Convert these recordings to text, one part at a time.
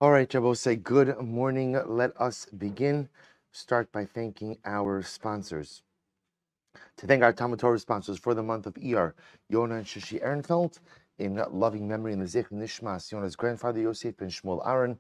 All right, Jabo, say good morning. Let us begin. Start by thanking our sponsors. To thank our Talmud Torah sponsors for the month of Iyar, Yona Shushie Ehrenfeld, in loving memory in the Zich Nishmas, Yona's grandfather Yosef and Shmuel Aron,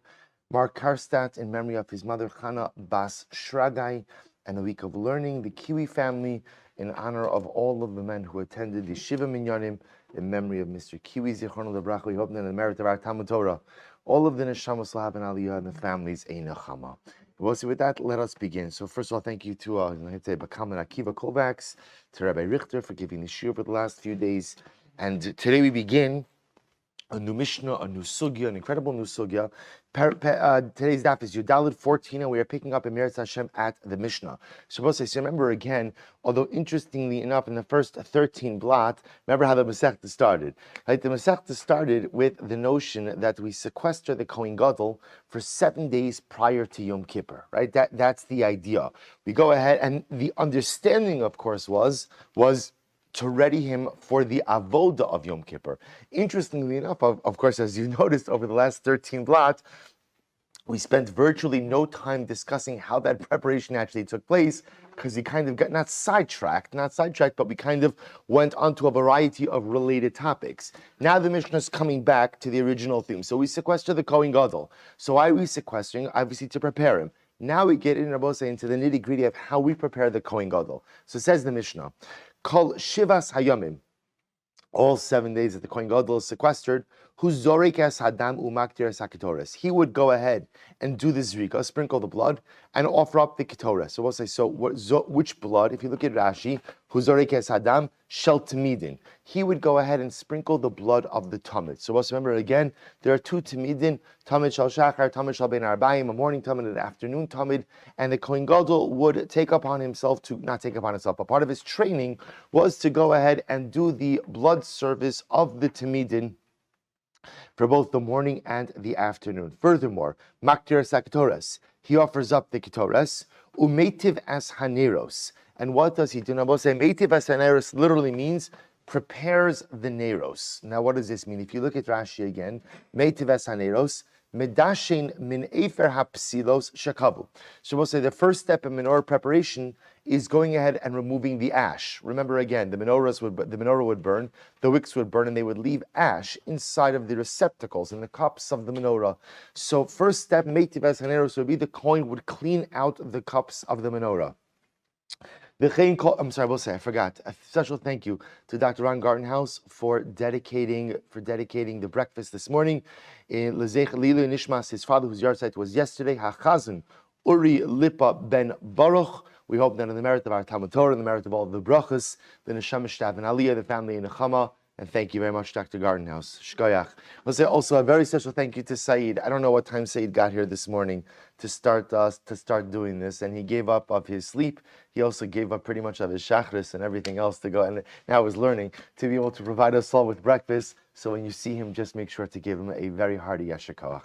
Marc Karstaedt in memory of his mother Chana Bat Shraggai, and a week of learning, the Kiwi family, in honor of all of the men who attended the Shiva Minyanim, in memory of Mr. Kiwi Zichron Lebracha. We hope that in the merit of our Talmud Torah, all of the neshamos will have an aliyah and the families a nechama. Well, so with that, let us begin. So first of all, thank you to Bakam and Akiva Kovacs, to Rabbi Richter for giving the shiur for the last few days. And today we begin a new Mishnah, a new Sugya, an incredible new Sugya. Today's daf is Yudalid 14, and we are picking up Emirat Hashem at the Mishnah. So remember again, although interestingly enough, in the first 13 blot, remember how the Masechta started. Right? The Masechta started with the notion that we sequester the Kohen Gadol for 7 days prior to Yom Kippur. Right? That's the idea. We go ahead, and the understanding, of course, was to ready him for the avoda of Yom Kippur. Interestingly enough, of course, as you noticed over the last 13 blot, we spent virtually no time discussing how that preparation actually took place, because he kind of got not sidetracked, but we kind of went on to a variety of related topics. Now the Mishnah is coming back to the original theme. So we sequester the Kohen Gadol. So why are we sequestering? Obviously to prepare him. Now we get into the nitty-gritty of how we prepare the Kohen Gadol. So says the Mishnah, Kol Shivas Hayamim, all 7 days that the Kohen Gadol is sequestered, who's Zorek es Hadam Umaktir es HaKetores. He would go ahead and do the Zrika, sprinkle the blood, and offer up the Ketores. So we'll say, which blood? If you look at Rashi, who's Zorek es Hadam, Shel Tamidin. He would go ahead and sprinkle the blood of the Tamid. So we'll remember again, there are two Tamidin, Tamid Shal Shachar, Tamid Shal Ben Arbaim, a morning Tamid and an afternoon Tamid, and the Kohen Gadol would take upon himself not take upon himself, but part of his training was to go ahead and do the blood service of the Tamidin for both the morning and the afternoon. Furthermore, Maktir Saktoras, he offers up the Ketores, Umetiv as Haneros. And what does he do? Now, say Metiv as Haneros literally means prepares the Neros. Now, what does this mean? If you look at Rashi again, Metiv as Haneros, Medashin min efer hapsilos shakavu. So we'll say the first step in menorah preparation is going ahead and removing the ash. Remember again, the menorah would burn, the wicks would burn, and they would leave ash inside of the receptacles and the cups of the menorah. So first step, meitiv as haneros, would be the Kohen would clean out the cups of the menorah. I forgot. A special thank you to Dr. Ron Gartenhouse for dedicating the breakfast this morning. In Lezech Lilu Nishmas, his father, whose yahrzeit was yesterday, Hachazan Uri Lipa ben Baruch. We hope that in the merit of our Talmud Torah, in the merit of all the brachas, the neshama shtav and aliyah, the family in Nechama. And thank you very much, Dr. Gartenhouse. Shkoyach. I'll say also a very special thank you to Saeed. I don't know what time Saeed got here this morning to start doing this, and he gave up of his sleep. He also gave up pretty much of his shachris and everything else to go. And now he's learning to be able to provide us all with breakfast. So when you see him, just make sure to give him a very hearty yasher koach.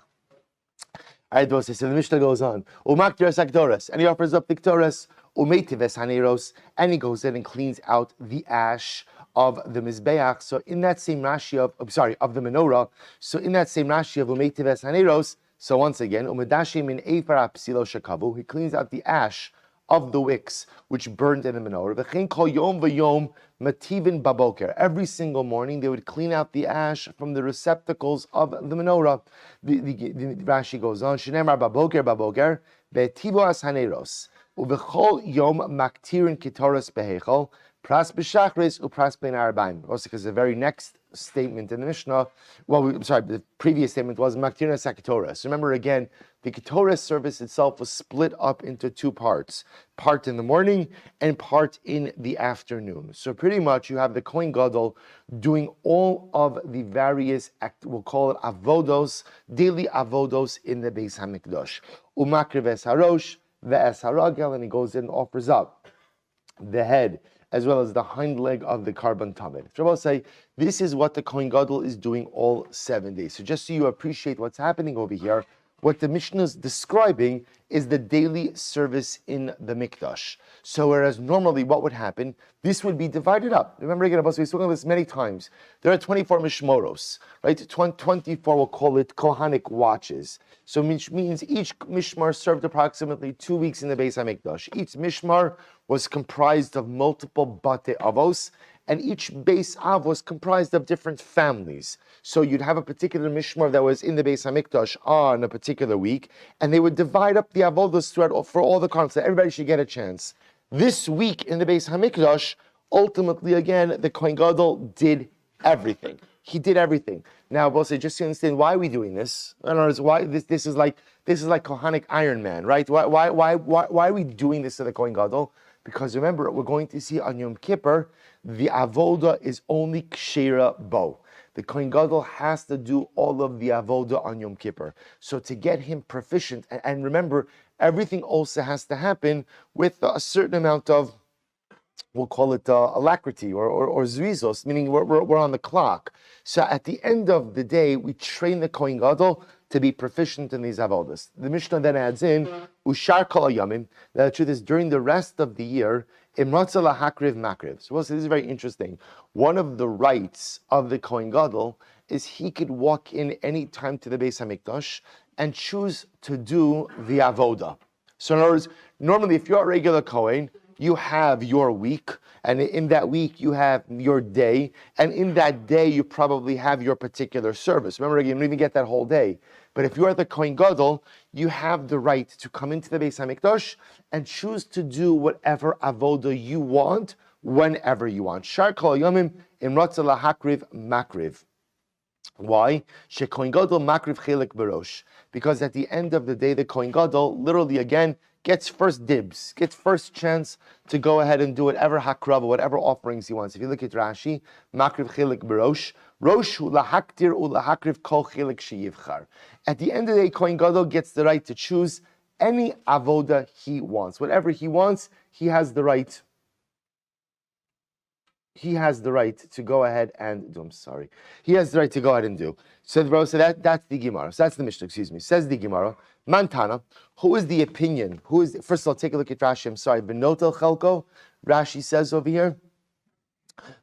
All right, so the Mishnah goes on. Umaktir es haktoras, and he offers up the ketores. Umeitiv es haneros, and he goes in and cleans out the ash of the mizbeach. So in that same Rashi of the menorah. So in that same Rashi of umeitiv es haneros. So once again, umedashi min efer hapsilo shakavu, he cleans out the ash of the wicks which burned in the menorah. V'chein kol yom v'yom mativin baboker. Every single morning they would clean out the ash from the receptacles of the menorah. The Rashi goes on, Shenemar baboker ve'tivo as haneros u'v'chol yom maktirin kitoras behechol pras b'shachris u'pras ben arbaim. Also, because the very next statement in the Mishnah, the previous statement was maktirin sakitoras. Remember again, the Ketores service itself was split up into two parts, part in the morning and part in the afternoon. So pretty much you have the Kohen Gadol doing all of the various, we'll call it avodos, daily avodos in the Beis HaMikdash. Umakriv es harosh, ve'es haragel, and he goes in and offers up the head as well as the hind leg of the carbon tamid. So I'll say, this is what the Kohen Gadol is doing all 7 days. So just so you appreciate what's happening over here, what the Mishnah is describing is the daily service in the Mikdash. So whereas normally what would happen, this would be divided up. Remember again, we've spoken about this many times. There are 24 mishmoros, right? 24, we'll call it Kohanic watches. So which means each mishmar served approximately 2 weeks in the Beis HaMikdash. Each mishmar was comprised of multiple bate avos, and each Beis Av was comprised of different families. So you'd have a particular mishmar that was in the Beis HaMikdash on a particular week, and they would divide up the avodas throughout for all the conferences. So everybody should get a chance. This week in the Beis HaMikdash, ultimately again, the Kohen Gadol did everything. He did everything. Now, we'll say, just to understand why are we doing this? In other words, why this is like Kohanic Iron Man, right? Why are we doing this to the Kohen Gadol? Because remember, we're going to see on Yom Kippur, the avoda is only kshera bo. The Kohen Gadol has to do all of the avoda on Yom Kippur. So to get him proficient, and remember, everything also has to happen with a certain amount of, we'll call it alacrity or zrizos, meaning we're on the clock. So at the end of the day, we train the Kohen Gadol to be proficient in these avodas. The Mishnah then adds in, ushar kol hayamim, that the truth is during the rest of the year, imratza lahakriv makriv. So this is very interesting. One of the rights of the Kohen Gadol is he could walk in any time to the Beis HaMikdash and choose to do the avoda. So in other words, normally if you're a regular Kohen, you have your week, and in that week you have your day, and in that day you probably have your particular service. Remember, you don't even get that whole day. But if you are the Kohen Gadol, you have the right to come into the Beis HaMikdash and choose to do whatever avoda you want, whenever you want. Shar kol yomim imratza lahakriv makriv. Why? Shekohen Gadol makriv chelik berosh. Because at the end of the day, the Kohen Gadol, literally again, gets first dibs, gets first chance to go ahead and do whatever hakrava, whatever offerings he wants. If you look at Rashi, makriv chelik berosh, rosh hu lahaktir u lahakriv kol chelik sheyivchar. At the end of the day, Kohen Gadol gets the right to choose any avoda he wants. Whatever he wants, he has the right. He has the right to go ahead and do. I'm sorry. He has the right to go ahead and do. So that's the Gemara. So that's the Mishnah, excuse me. Says the Gemara, Mantana, who is the opinion? First of all, take a look at Rashi. I'm sorry. Benotel Chelko, Rashi says over here,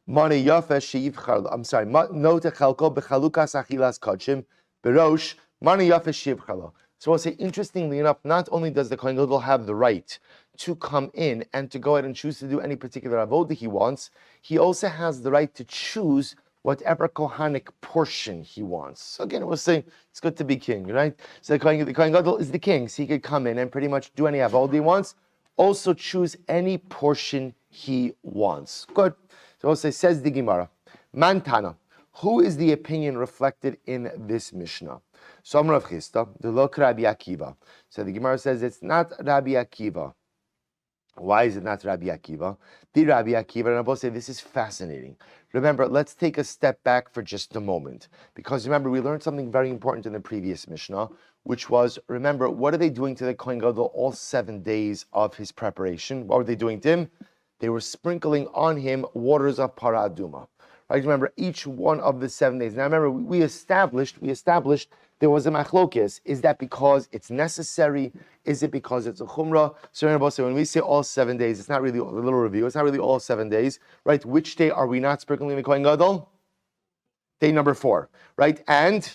Mani Yafe Sheyivchar. I'm sorry. Note Chelko bechalukas achilas kachim berosh Mani Yafe Sheyivchar. So I'll say, interestingly enough, not only does the Kohen Gadol have the right to come in and to go ahead and choose to do any particular avodah he wants, he also has the right to choose whatever Kohanic portion he wants. So again, we'll say it's good to be king, right? So the Kohen Gadol is the king, so he could come in and pretty much do any avodah he wants, also choose any portion he wants. Good. So we'll say, says the Gemara, Mantana, who is the opinion reflected in this Mishnah? So I'm Rav Chisda, the Lok Rabbi Akiva. So the Gemara says it's not Rabbi Akiva. Why is it not Rabbi Akiva? The Rabbi Akiva, and I both say this is fascinating. Remember, let's take a step back for just a moment. Because remember, we learned something very important in the previous Mishnah, which was, remember, what are they doing to the Kohen Gadol all 7 days of his preparation? What were they doing to him? They were sprinkling on him waters of para aduma. Right? Remember, each one of the 7 days. Now remember, we established there was a machlokes. Is that because it's necessary? Is it because it's a chumrah? So when we say all 7 days, it's not really a little review. It's not really all 7 days, right? Which day are we not sprinkling the Kohen Gadol? Day number 4, right? And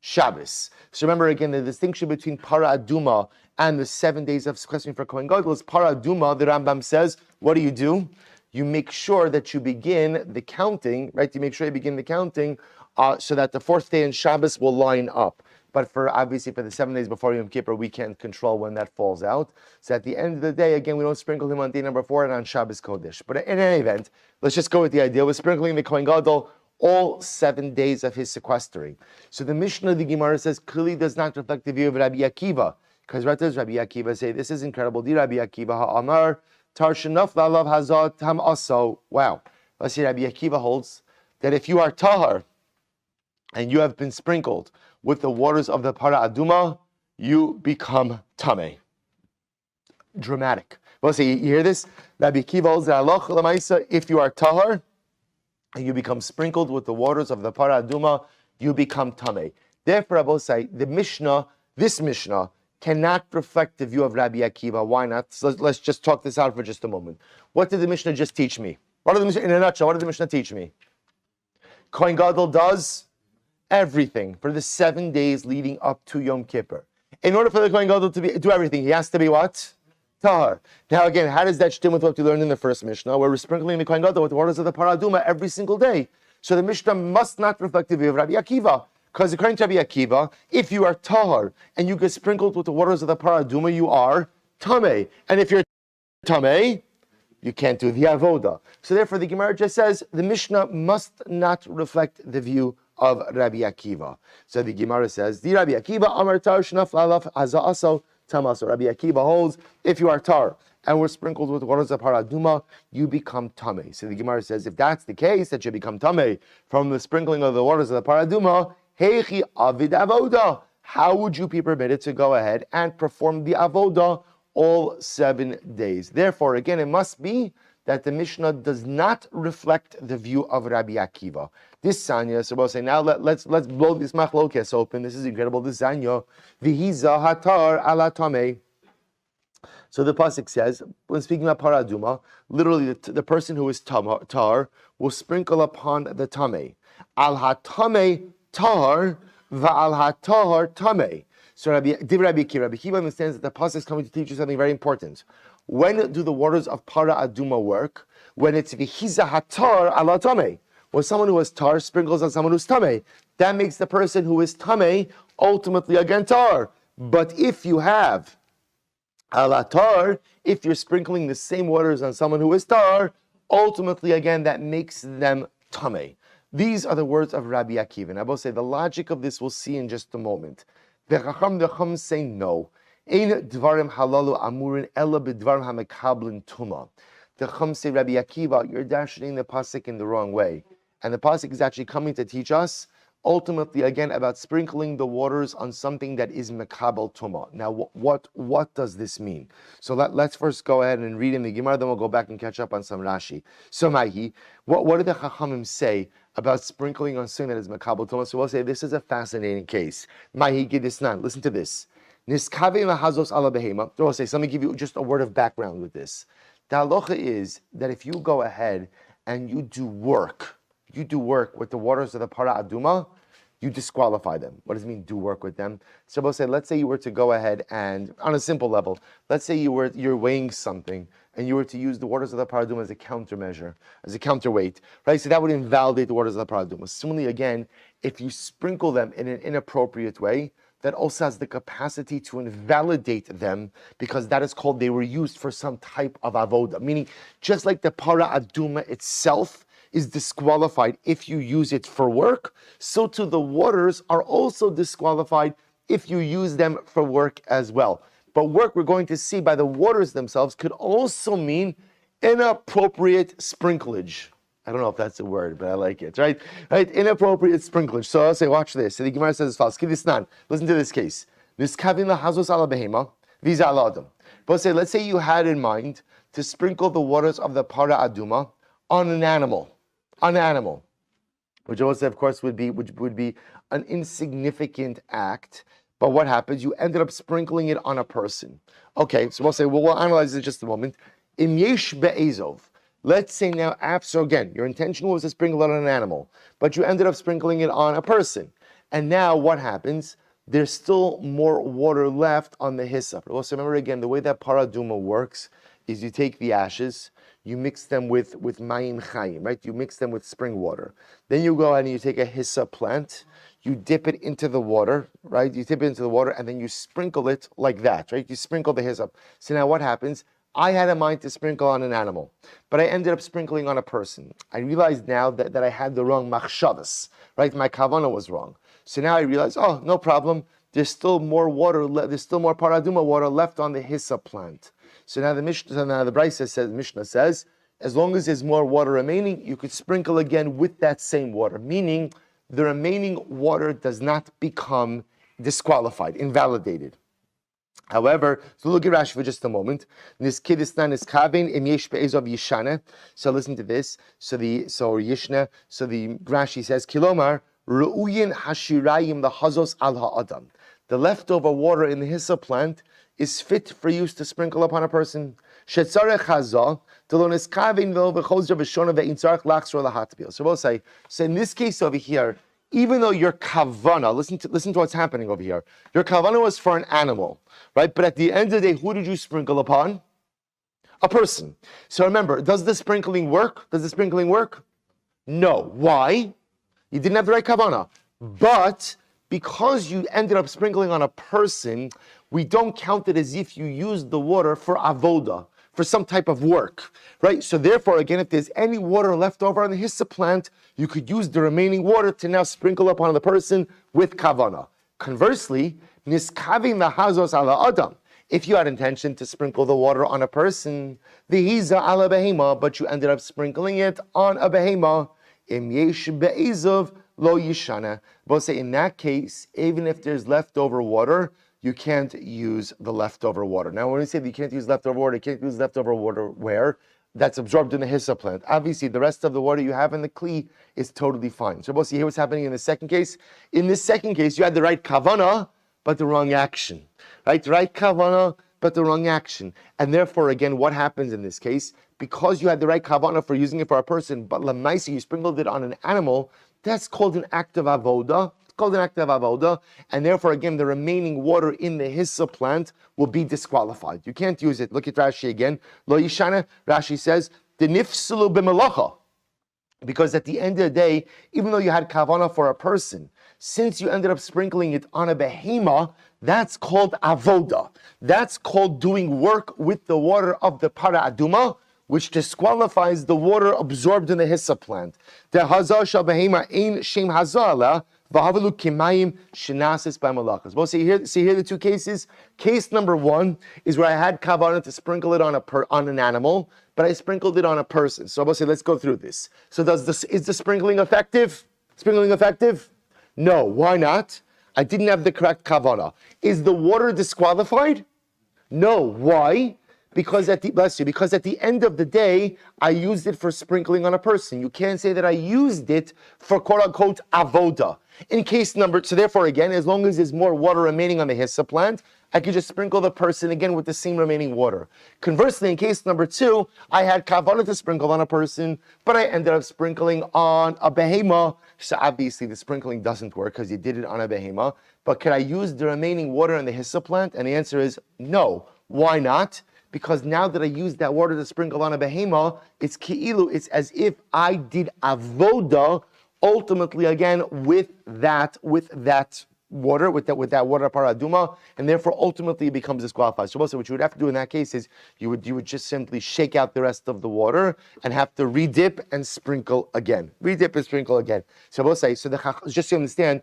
Shabbos. So remember again, the distinction between para aduma and the 7 days of sequestering for Kohen Gadol is para aduma. The Rambam says, what do? You make sure that you begin the counting, right? You make sure you begin the counting so that the 4th day in Shabbos will line up. But obviously for the 7 days before Yom Kippur, we can't control when that falls out. So at the end of the day, again, we don't sprinkle him on day number 4 and on Shabbos Kodesh. But in any event, let's just go with the idea. We're sprinkling the Kohen Gadol all 7 days of his sequestering. So the Mishnah of the Gemara says clearly does not reflect the view of Rabbi Akiva. Because right does Rabbi Akiva say, this is incredible. Di Rabbi Akiva ha'amar tarshanaf la'alav hazat ham aso. Wow. Let's see, Rabbi Akiva holds that if you are tahar and you have been sprinkled with the waters of the para aduma, you become tameh. Dramatic. Well, see, you hear this? Rabbi Akiva holds that aloch l'maisa, if you are tahar and you become sprinkled with the waters of the para aduma, you become tameh. Therefore, Rabbi say the Mishnah This Mishnah cannot reflect the view of Rabbi Akiva. Why not? So let's just talk this out for just a moment. What did the Mishnah just teach me? In a nutshell, what did the Mishnah teach me? Kohen Gadol does everything for the 7 days leading up to Yom Kippur. In order for the Kohen Gadol to do everything, he has to be what? Tahar. Now again, how does that stem with what we learned in the first Mishnah, where we're sprinkling the Kohen Gadol with the waters of the Parah Aduma every single day? So the Mishnah must not reflect the view of Rabbi Akiva, because according to Rabbi Akiva, if you are Tahar and you get sprinkled with the waters of the Parah Aduma, you are Tameh. And if you're Tameh, you can't do the avoda. So therefore, the Gemara just says the Mishnah must not reflect the view of Rabbi Akiva. So the Gemara says, "Di Rabbi Akiva Amar Tar Shnaf Lalaf Hazaaso Tamaso." Rabbi Akiva holds, if you are tar and we're sprinkled with waters of Parah Aduma, you become tamei. So the Gemara says, if that's the case, that you become tamei from the sprinkling of the waters of the Parah Aduma, heichi avid avoda. How would you be permitted to go ahead and perform the avoda all 7 days? Therefore, again, it must be that the Mishnah does not reflect the view of Rabbi Akiva. This Sanya, so we'll say, now let's blow this machlokes open. This is incredible. This Sanya, v'hiza hatar ala tamei. So the pasuk says, when speaking about Parah Aduma, literally the person who is tar will sprinkle upon the tamei. Al hatamei tar va'al hatar tamei. So Rabbi Akiva understands that the pasuk is coming to teach you something very important. When do the waters of Parah Aduma work? When it's v'hiza hatar ala tamei. When someone who is tar sprinkles on someone who's tamei, that makes the person who is tamei ultimately again tar. But if you have ala tar, if you're sprinkling the same waters on someone who is tar, ultimately again that makes them tamei. These are the words of Rabbi Akiva. And I will say the logic of this we'll see in just a moment. The Chacham say no. Ein dvarim halalu amurin ela b'dvarim hamekablin tuma. The Chacham say, Rabbi Akiva, you're dashing the pasuk in the wrong way. And the pasuk is actually coming to teach us, ultimately, again, about sprinkling the waters on something that is mekabel tuma. Now, what does this mean? So let's first go ahead and read in the Gemara, then we'll go back and catch up on some Rashi. So, Mahi, what did the Chachamim say about sprinkling on something that is mekabel tuma? So we'll say this is a fascinating case. Mahi gidisnan. Listen to this. Niskave mahazos ala behema. So we'll say, so let me give you just a word of background with this. The halacha is that if you go ahead and you do work with the waters of the Parah Aduma, you disqualify them. What does it mean, do work with them? So we'll say, let's say you were to go ahead and, on a simple level, let's say you're weighing something and you were to use the waters of the Parah Aduma as a countermeasure, as a counterweight, right? So that would invalidate the waters of the Parah Aduma. Similarly, again, if you sprinkle them in an inappropriate way, that also has the capacity to invalidate them, because that is called they were used for some type of avoda. Meaning, just like the Parah Aduma itself is disqualified if you use it for work, so too the waters are also disqualified if you use them for work as well. But work, we're going to see by the waters themselves, could also mean inappropriate sprinklage. I don't know if that's a word, but I like it, right? Inappropriate sprinklage. So I'll say, watch this. So the Gemara says as follows. Listen to this case. But say, let's say you had in mind to sprinkle the waters of the Parah Aduma on an animal, which also, of course, would be an insignificant act. But what happens? You ended up sprinkling it on a person. Okay, so we'll say, we'll analyze it in just a moment. Im yesh be'ezov. Let's say now, so again, your intention was to sprinkle it on an animal, but you ended up sprinkling it on a person. And now what happens? There's still more water left on the hyssop. Also, remember again, the way that Parah Aduma works is you take the ashes, you mix them with mayim chayim, right? You mix them with spring water. Then you go ahead and you take a hyssop plant, you dip it into the water, right? You dip it into the water and then you sprinkle it like that, right? You sprinkle the hyssop. So now what happens? I had in mind to sprinkle on an animal, but I ended up sprinkling on a person. I realized now that I had the wrong machshavas, right? My kavanah was wrong. So now I realize, oh, no problem. There's still more water. There's still more Parah Aduma water left on the hyssop plant. So now the Mishnah says, as long as there's more water remaining, you could sprinkle again with that same water. Meaning, the remaining water does not become disqualified, invalidated. However, so look at Rashi for just a moment. So listen to this. So the Rashi says, Kilomar, Ru'uyin hashirayim lahazos al ha'adam. the leftover water in the hyssop plant is fit for use to sprinkle upon a person. So we'll say, so in this case over here, even though your kavana, listen to what's happening over here. Your kavana was for an animal, right? But at the end of the day, who did you sprinkle upon? A person. So remember, does the sprinkling work? No. Why? You didn't have the right kavana. But because you ended up sprinkling on a person, we don't count it as if you used the water for avoda, for some type of work, right? So therefore, again, if there's any water left over on the hyssop plant, you could use the remaining water to now sprinkle upon the person with kavana. Conversely, niskavim lahazos ala adam. If you had intention to sprinkle the water on a person, vihiza ala behema, but you ended up sprinkling it on a behema, im yesh be'ezov lo yishana. We'll say in that case, even if there's leftover water, you can't use the leftover water. Now, when we say that you can't use leftover water, you can't use leftover water where? That's absorbed in the hyssop plant. Obviously, the rest of the water you have in the kli is totally fine. So we'll see here what's happening in the second case. In this second case, you had the right kavana, but the wrong action. Right kavana, but the wrong action. And therefore, again, what happens in this case? Because you had the right kavana for using it for a person, but lamaisi, you sprinkled it on an animal, that's called an act of avoda. And therefore, again, the remaining water in the hyssop plant will be disqualified. You can't use it. Look at Rashi again. Lo yishana, Rashi says, denifsulu b'melacha. Because at the end of the day, even though you had kavana for a person, since you ended up sprinkling it on a behema, that's called avoda. That's called doing work with the water of the para aduma, which disqualifies the water absorbed in the hyssop plant. The hazah shal behema ein shem hazah ala, v'havalu kimayim shenasis by malachas. Well, see here the two cases. Case number one is where I had kavana to sprinkle it on an animal, but I sprinkled it on a person. So I'll say, let's go through this. So is the sprinkling effective? No. Why not? I didn't have the correct kavana. Is the water disqualified? No. Why? Because at the end of the day, I used it for sprinkling on a person. You can't say that I used it for quote unquote avoda. In case number, so therefore again, as long as there's more water remaining on the hyssop plant, I could just sprinkle the person again with the same remaining water. Conversely, in case number two, I had kavana to sprinkle on a person, but I ended up sprinkling on a behema. So obviously the sprinkling doesn't work because you did it on a behema. But can I use the remaining water in the hyssop plant? And the answer is no. Why not? Because now that I used that water to sprinkle on a behema, it's ki'ilu, it's as if I did avoda, ultimately again with that water, with that water paraduma, and therefore ultimately it becomes disqualified. So also what you would have to do in that case is you would just simply shake out the rest of the water and have to redip and sprinkle again. So we'll say, so just so you understand,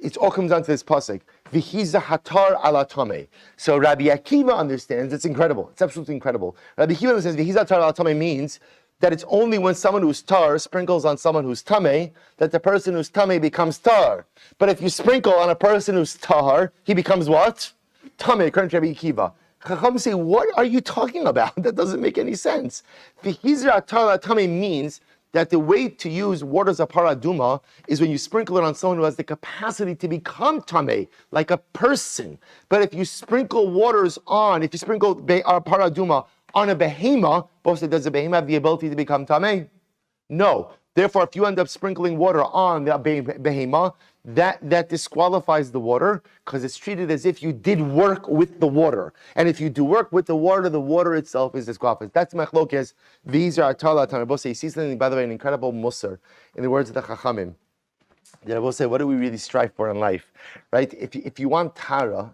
it all comes down to this pasuk. V'hiza hatar ala tameh. So Rabbi Akiva understands. It's incredible. It's absolutely incredible. Rabbi Akiva understands v'hiza hatar ala tameh means that it's only when someone who's tar sprinkles on someone who's tameh that the person who's tameh becomes tar. But if you sprinkle on a person who's tar, he becomes what? Tameh. According to Rabbi Akiva. Chacham say, what are you talking about? That doesn't make any sense. V'hiza hatar ala tameh means that the way to use waters of paraduma is when you sprinkle it on someone who has the capacity to become tameh, like a person. But if you sprinkle paraduma on a behema, does the behema have the ability to become tameh? No. Therefore, if you end up sprinkling water on the behema, that disqualifies the water because it's treated as if you did work with the water. And if you do work with the water itself is disqualified. That's machlokes. These are atala tanabose. You see something, by the way, an incredible musar in the words of the Chachamim. I will say, what do we really strive for in life, right? If you want Taharah,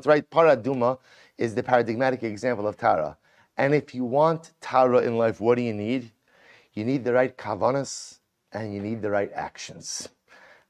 right, paraduma is the paradigmatic example of Taharah. And if you want Taharah in life, what do you need? You need the right kavanas and you need the right actions.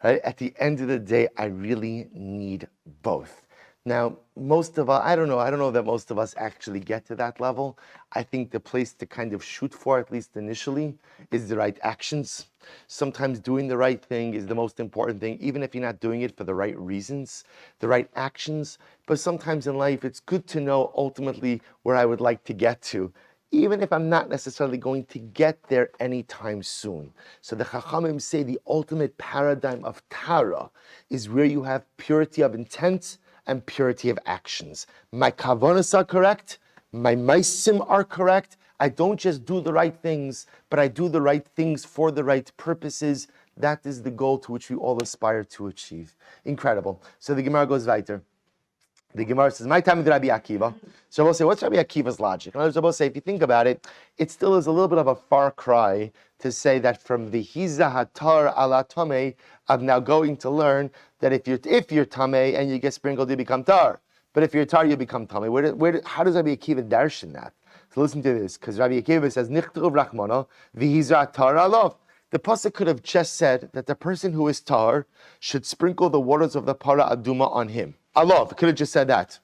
Right? At the end of the day, I really need both. Now, most of us, I don't know that most of us actually get to that level. I think the place to kind of shoot for, at least initially, is the right actions. Sometimes doing the right thing is the most important thing, even if you're not doing it for the right reasons, the right actions. But sometimes in life, it's good to know ultimately where I would like to get to. even if I'm not necessarily going to get there anytime soon. So the Chachamim say the ultimate paradigm of Taharah is where you have purity of intent and purity of actions. My kavanas are correct, my maisim are correct. I don't just do the right things, but I do the right things for the right purposes. That is the goal to which we all aspire to achieve. Incredible. So the Gemara goes weiter. The Gemara says, "My time with Rabbi Akiva." So we'll say, what's Rabbi Akiva's logic? And we'll say, if you think about it, it still is a little bit of a far cry to say that from the Hiza Hatar ala Tameh, I'm now going to learn that if you're Tameh and you get sprinkled, you become Tar. But if you're Tar, you become Tameh. How does Rabbi Akiva darshan that? So listen to this, because Rabbi Akiva says, "Nichtuv Rachmana v'Hiza Tar alav." The pasuk could have just said that the person who is Tar should sprinkle the waters of the Para Aduma on him. Allah, could have just said that.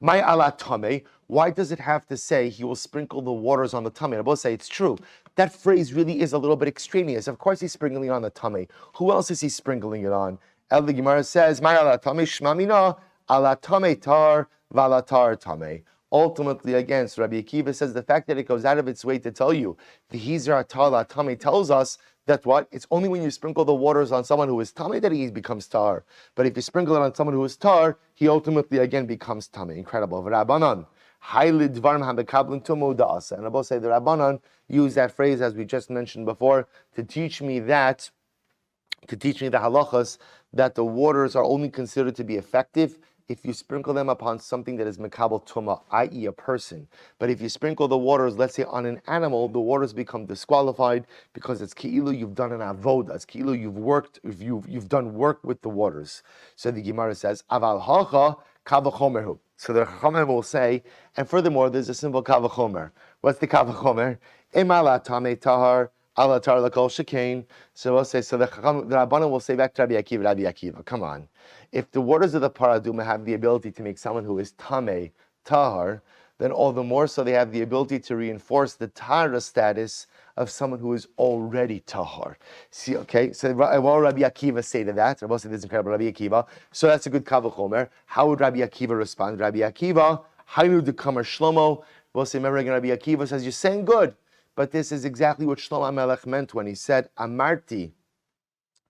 My ala tame, why does it have to say he will sprinkle the waters on the tummy? I both say it's true. That phrase really is a little bit extraneous. Of course he's sprinkling it on the tummy. Who else is he sprinkling it on? The Gemara says, my ala tame shmamina, ala tame tar, vala tar tame. Ultimately, again, so Rabbi Akiva says the fact that it goes out of its way to tell you the hizra tar la tame tells us that what? It's only when you sprinkle the waters on someone who is tamei that he becomes tar. But if you sprinkle it on someone who is tar, he ultimately again becomes tamei. Incredible. Rabbanan, highly dvarim habekablin tumu da'asa. And I will say the Rabbanan use that phrase as we just mentioned before to teach me the halachas that the waters are only considered to be effective if you sprinkle them upon something that is mekabel tuma, i.e. a person. But if you sprinkle the waters, let's say on an animal, the waters become disqualified because it's ki'ilu, you've done an avoda, it's ki'ilu, you've done work with the waters. So the Gemara says, aval hacha kavachomerhu. So the Chachamim will say, and furthermore, there's a simple kavachomer. What's the kavachomer? Imala tame tahar, ala tar lakol shekain. So we'll say, so the Rabbanan will say back to Rabbi Akiva, come on. If the waters of the paraduma have the ability to make someone who is tameh, tahar, then all the more so they have the ability to reinforce the tahara status of someone who is already tahar. See, okay, so what will Rabbi Akiva say to that? I will say this incredible Rabbi Akiva. So that's a good kavachomer. How would Rabbi Akiva respond? Rabbi Akiva, Hainu dekamar Shlomo. We'll say, remember again, Rabbi Akiva says, you're saying good, but this is exactly what Shlomo HaMelech meant when he said, Amarti,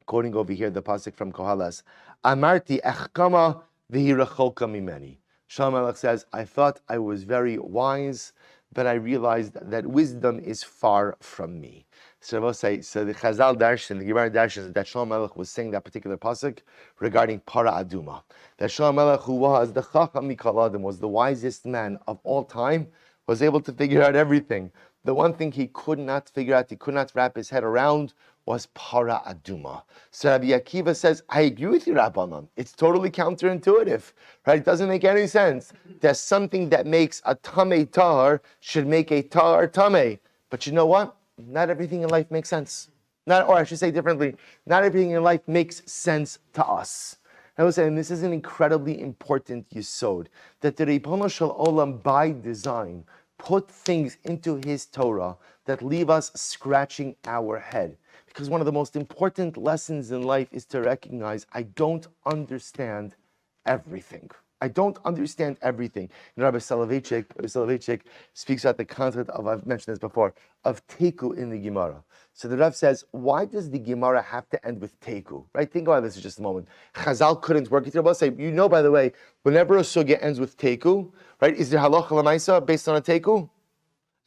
quoting over here the pasuk from Kohalas, Amarti echkama v'hiracholka mimeni. Shlomo HaMelech says, I thought I was very wise, but I realized that wisdom is far from me. So we'll say, so the Chazal Darshan, the Gemara Darshan, that Shlomo HaMelech was saying that particular pasuk regarding Para Aduma. That Shlomo HaMelech, who was the Chacham Mikol Adam, was the wisest man of all time, was able to figure out everything. The one thing he could not figure out, he could not wrap his head around, was Para Aduma. So Rabbi Akiva says, I agree with you, Rabbanan. It's totally counterintuitive, right? It doesn't make any sense. There's something that makes a Tameh Tahar should make a Tahar Tameh. But you know what? Not everything in life makes sense. Or I should say differently, not everything in life makes sense to us. I was saying this is an incredibly important yesod, that the Ribono Shel Olam by design put things into his Torah that leave us scratching our head. Because one of the most important lessons in life is to recognize I don't understand everything. I don't understand everything. Rabbi Soloveitchik speaks about the concept of, I've mentioned this before, of teku in the Gemara. So the Rav says, why does the Gemara have to end with teku? Right? Think about this for just a moment. Chazal couldn't work it. Rabbi say, you know, by the way, whenever a sugya ends with teku, right? Is there halacha l'maisa based on a teku?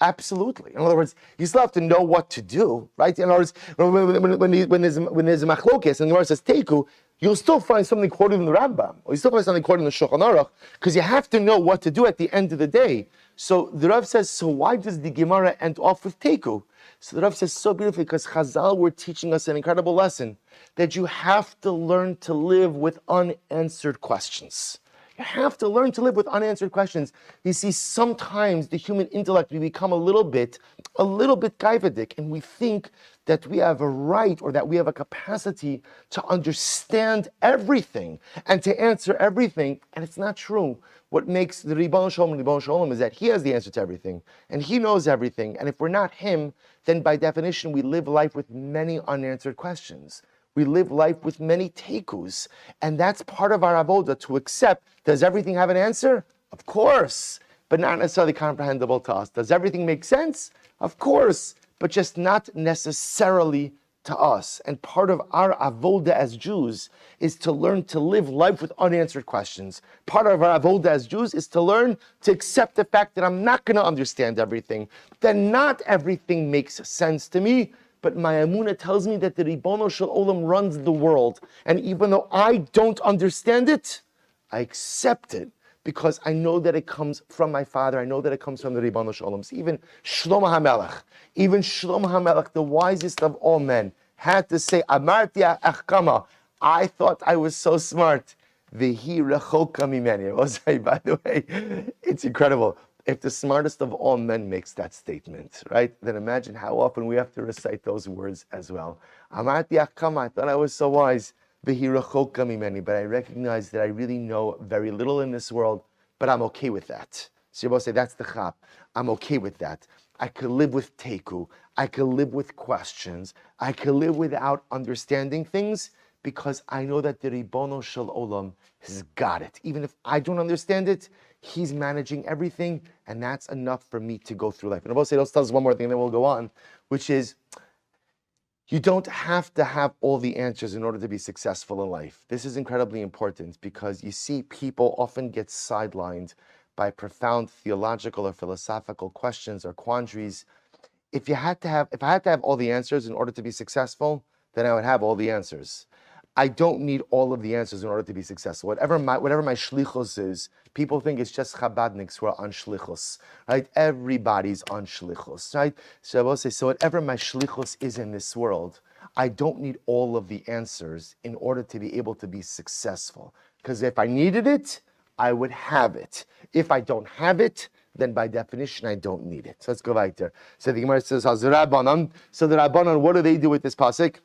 Absolutely. In other words, you still have to know what to do, right? In other words, when there's a machlokes and the Gemara says teku, you'll still find something quoted in the Rambam, or you still find something quoted in the Shulchan Aruch, because you have to know what to do at the end of the day. So the Rav says, so why does the Gemara end off with teku? So the Rav says so beautifully, because Chazal were teaching us an incredible lesson, that you have to learn to live with unanswered questions. You have to learn to live with unanswered questions. You see, sometimes the human intellect, we become a little bit gaivadik, and we think that we have a right or that we have a capacity to understand everything and to answer everything, and it's not true. What makes the Ribono Shel Olam is that he has the answer to everything, and he knows everything, and if we're not him, then by definition we live life with many unanswered questions. We live life with many tekus, and that's part of our avoda, to accept, does everything have an answer? Of course. but not necessarily comprehensible to us. Does everything make sense? Of course, but just not necessarily to us. And part of our avoda as Jews is to learn to live life with unanswered questions. Part of our avoda as Jews is to learn to accept the fact that I'm not going to understand everything, that not everything makes sense to me, but my Emunah tells me that the Ribono Shel Olam runs the world. And even though I don't understand it, I accept it because I know that it comes from my Father. I know that it comes from the Ribono Shel Olam. So even Shlomo HaMelech, the wisest of all men, had to say, Amarti achkama, I thought I was so smart. V'hi rechoka mimeni. By the way, it's incredible. If the smartest of all men makes that statement, right, then imagine how often we have to recite those words as well. Amarti achkama, I thought I was so wise. V'hi rechoka mimeni, but I recognize that I really know very little in this world, but I'm okay with that. So you both say, that's the chap. I'm okay with that. I could live with teku. I could live with questions. I could live without understanding things because I know that the Ribono Shel Olam has got it. Even if I don't understand it, He's managing everything, and that's enough for me to go through life. And I will say, let's tell us one more thing, then we'll go on, which is you don't have to have all the answers in order to be successful in life. This is incredibly important because you see people often get sidelined by profound theological or philosophical questions or quandaries. If I had to have all the answers in order to be successful, then I would have all the answers. I don't need all of the answers in order to be successful. Whatever my shlichus is, people think it's just Chabadniks who are on shlichus, right? Everybody's on shlichus, right? So I will say, so whatever my shlichus is in this world, I don't need all of the answers in order to be able to be successful. Because if I needed it, I would have it. If I don't have it, then by definition, I don't need it. So let's go right there. So the Gemara says, so the Rabbanon, what do they do with this pasuk?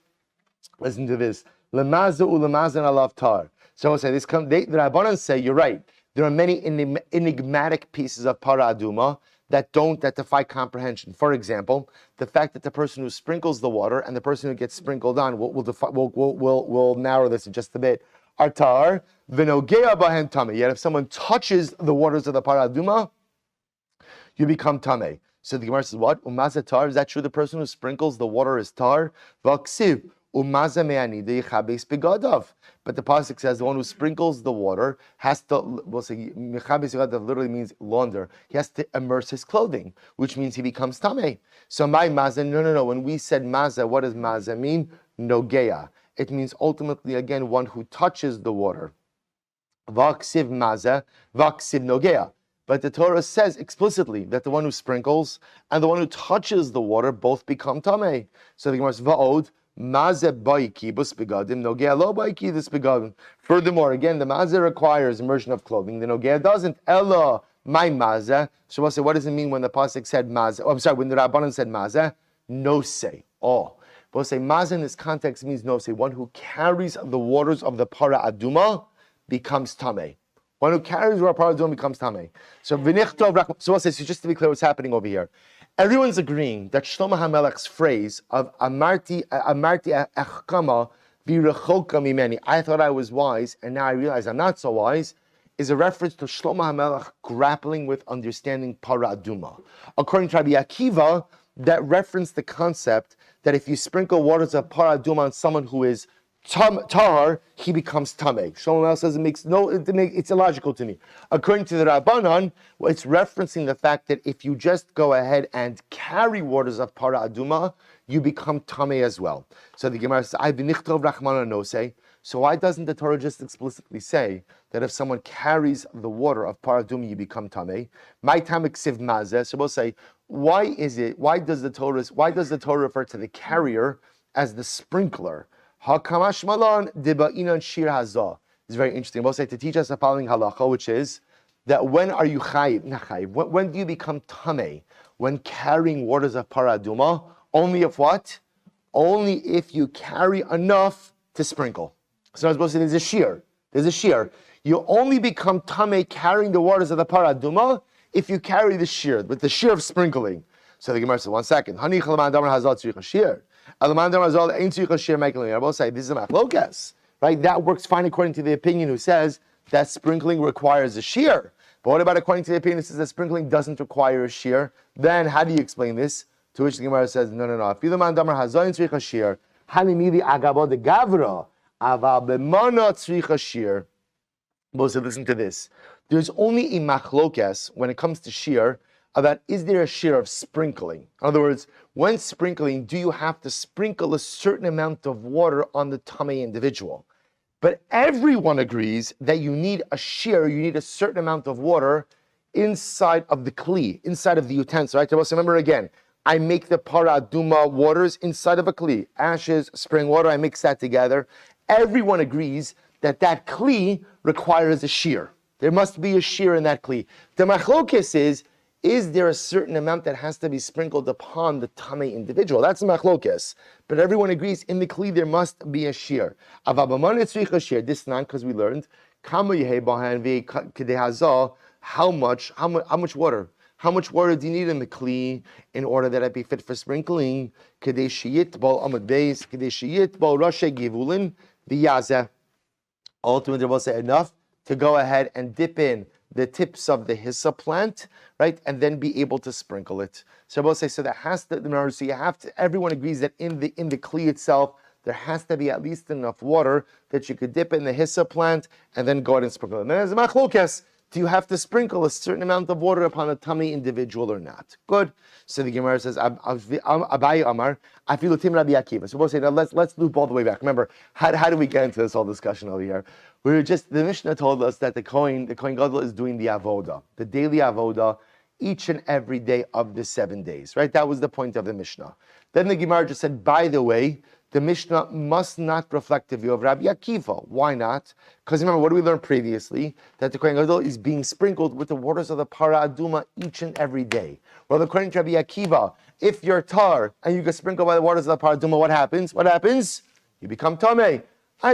Listen to this. Lemaza ulemazan alav tar. So I'll say this. The Rabbanon say, you're right. There are many enigmatic pieces of para aduma that defy comprehension. For example, the fact that the person who sprinkles the water and the person who gets sprinkled on, we'll narrow this in just a bit, are tar, v'nogea bahem tameh. Yet if someone touches the waters of the para aduma, you become tameh. So the Gemara says, what? Umaza tar, is that true? The person who sprinkles the water is tar? V'aksiv. But the pasuk says the one who sprinkles the water has to, we'll say, literally means launder. He has to immerse his clothing, which means he becomes tameh. So my maza, no. When we said maza, what does maza mean? Nogea. It means ultimately, again, one who touches the water. Vaksiv maza, vaksiv nogea. But the Torah says explicitly that the one who sprinkles and the one who touches the water both become tameh. So the Gemara says, va'od, furthermore, again, the maza requires immersion of clothing. The nogea doesn't. Ella, my maza. So we'll say, what does it mean when the pasuk said maza? Oh, I'm sorry, when the Rabbanan said maza? No say. But we'll say maza in this context means no say. One who carries the waters of the para aduma becomes tameh. One who carries the para aduma becomes tameh. So we'll say, so just to be clear, what's happening over here? Everyone's agreeing that Shlomo HaMelech's phrase of Amarti achkama v'rechoka mimeni, I thought I was wise and now I realize I'm not so wise, is a reference to Shlomo HaMelech grappling with understanding para aduma. According to Rabbi Akiva, that referenced the concept that if you sprinkle waters of para aduma on someone who is tahar, he becomes tameh. Shlomo HaMelech says it's illogical to me. According to the Rabbanan, it's referencing the fact that if you just go ahead and carry waters of para aduma, you become tameh as well. So the Gemara says, "I've been nichtov rachmana no say." So why doesn't the Torah just explicitly say that if someone carries the water of para aduma, you become tameh? My tamek siv mazeh. So we'll say, why does the Torah refer to the carrier as the sprinkler? Hakamash malan debainan shir hazah. It's very interesting. We'll say to teach us the following halacha, which is that when are you chayiv? When do you become tameh? When carrying waters of para aduma? Only if what? Only if you carry enough to sprinkle. So I was supposed to say there's a shear. You only become tameh carrying the waters of the para aduma if you carry the shear, with the shear of sprinkling. So the Gemara says, 1 second. Hani chalaman damar hazal tzricha shear. I will say this is a machlokas, right? That works fine according to the opinion who says that sprinkling requires a shear. But what about according to the opinion that says that sprinkling doesn't require a shear? Then how do you explain this? To which the Gemara says, no. Afilu damar hazoyin tzricha shear, hanimili agabo de gavra, aval b'mano tzricha shear. So listen to this. There's only a machlokes when it comes to shear about is there a shear of sprinkling? In other words, when sprinkling, do you have to sprinkle a certain amount of water on the tamei individual? But everyone agrees that you need a shear, you need a certain amount of water inside of the kli, inside of the utensil, right? So remember again, I make the para aduma waters inside of a kli, ashes, spring water, I mix that together. Everyone agrees that kli requires a shear. There must be a shear in that kli. The machlokes is there a certain amount that has to be sprinkled upon the tamei individual? That's the machlokes. But everyone agrees in the kli there must be a shear. This not because we learned how much water. How much water do you need in the kli in order that it be fit for sprinkling? Ultimately, we'll say enough to go ahead and dip in the tips of the hyssop plant, right, and then be able to sprinkle it. So we'll say, so that has to, so you have to, everyone agrees that in the kli itself, there has to be at least enough water that you could dip in the hyssop plant and then go ahead and sprinkle it. And there's a machlokes. Do you have to sprinkle a certain amount of water upon a tummy individual or not? Good. So the Gemara says, Abaye Amar, Afilu Tim Rabbi Akiva. So we'll say, now let's loop all the way back. Remember, how do we get into this whole discussion over here? The Mishnah told us that the Kohen Gadol is doing the avoda, the daily avoda, each and every day of the 7 days, right? That was the point of the Mishnah. Then the Gemara just said, by the way, the Mishnah must not reflect the view of Rabbi Akiva. Why not? Because remember, what did we learn previously? That the Kohen Gadol is being sprinkled with the waters of the Para Aduma each and every day. Well, according to Rabbi Akiva, if you're tar and you get sprinkled by the waters of the Para Aduma, what happens? What happens? You become Tameh.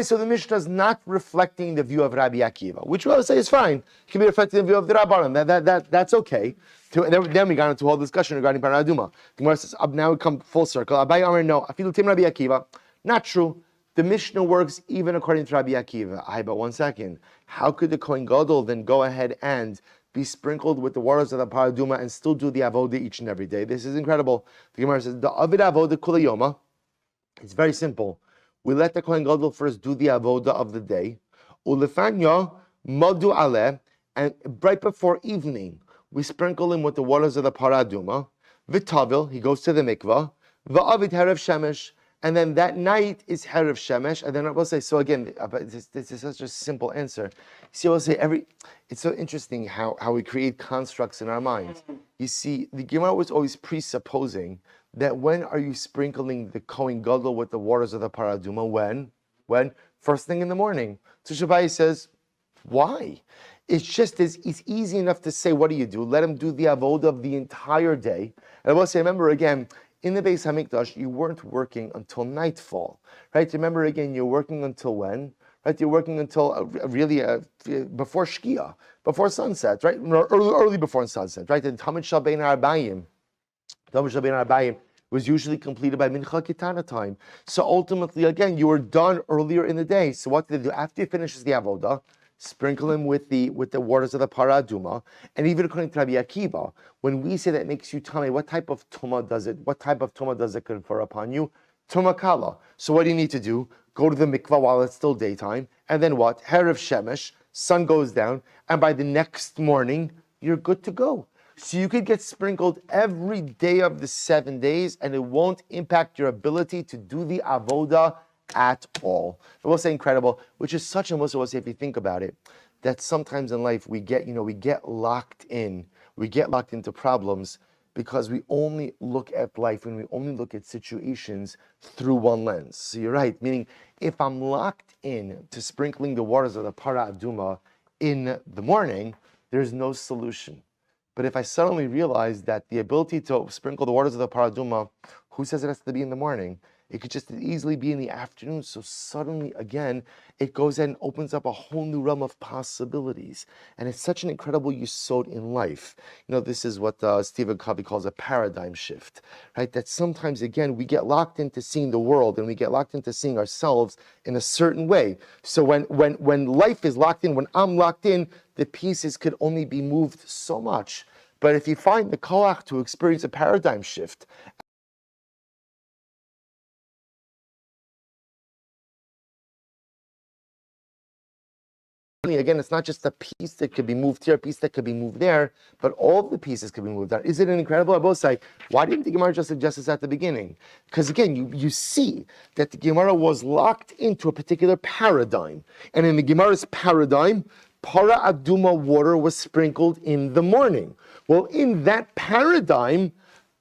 So the Mishnah is not reflecting the view of Rabbi Akiva, which we will say is fine. It can be reflecting the view of the Rabbanan. That's okay. Then we got into a whole discussion regarding Para Aduma. The Gemara says, now we come full circle. Abaye Amar, no. Afilu Tim Rabbi Akiva. Not true. The Mishnah works even according to Rabbi Akiva. But 1 second. How could the Kohen Gadol then go ahead and be sprinkled with the waters of the Para Aduma and still do the avoda each and every day? This is incredible. The Gemara says, the avid avoda kula Yoma. It's very simple. We let the Kohen Gadol first do the avoda of the day. Ulefanya madu aleh, and right before evening, we sprinkle him with the waters of the Para Aduma. V'tavil, he goes to the mikvah. V'avid herav shemesh, and then that night is herav shemesh. And then I will say, so again, this is such a simple answer. See, I will say it's so interesting how we create constructs in our minds. You see, the Gemara was always presupposing that when are you sprinkling the Kohen Gadol with the waters of the Para Aduma? When? First thing in the morning. So Shabbai says, why? It's easy enough to say, what do? Let him do the avodah of the entire day. And I will say, remember again, in the Beis Hamikdash, you weren't working until nightfall, right? Remember again, you're working until when? Right? You're working until before Shkia, before sunset, right? Early before sunset, right? And Tamid Shal Bein Arbayim was usually completed by Mincha Kitana time. So ultimately, again, you were done earlier in the day. So what did they do? After he finishes the avodah, sprinkle him with the waters of the Para Aduma. And even according to Rabbi Akiva, when we say that it makes you tummy, what type of tumah does it confer upon you? Tumah kala. So what do you need to do? Go to the mikvah while it's still daytime, and then what? Herav shemesh, sun goes down, and by the next morning, you're good to go. So you could get sprinkled every day of the 7 days, and it won't impact your ability to do the avoda at all. I will say incredible, which is such a Musa, if you think about it, that sometimes in life we get locked into problems because we only look at life and we only look at situations through one lens. So you're right, meaning if I'm locked in to sprinkling the waters of the Para Aduma in the morning, there's no solution. But if I suddenly realize that the ability to sprinkle the waters of the Para Aduma, who says it has to be in the morning? It could just as easily be in the afternoon. So suddenly, again, it goes ahead and opens up a whole new realm of possibilities. And it's such an incredible yesod in life. This is what Stephen Covey calls a paradigm shift, right? That sometimes, again, we get locked into seeing the world and we get locked into seeing ourselves in a certain way. So when life is locked in, when I'm locked in, the pieces could only be moved so much. But if you find the koach to experience a paradigm shift, again, it's not just a piece that could be moved here, a piece that could be moved there, but all of the pieces could be moved there. Is it incredible? I both say, why didn't the Gemara just suggest this at the beginning? Because again, you see that the Gemara was locked into a particular paradigm. And in the Gemara's paradigm, para aduma water was sprinkled in the morning. Well, in that paradigm,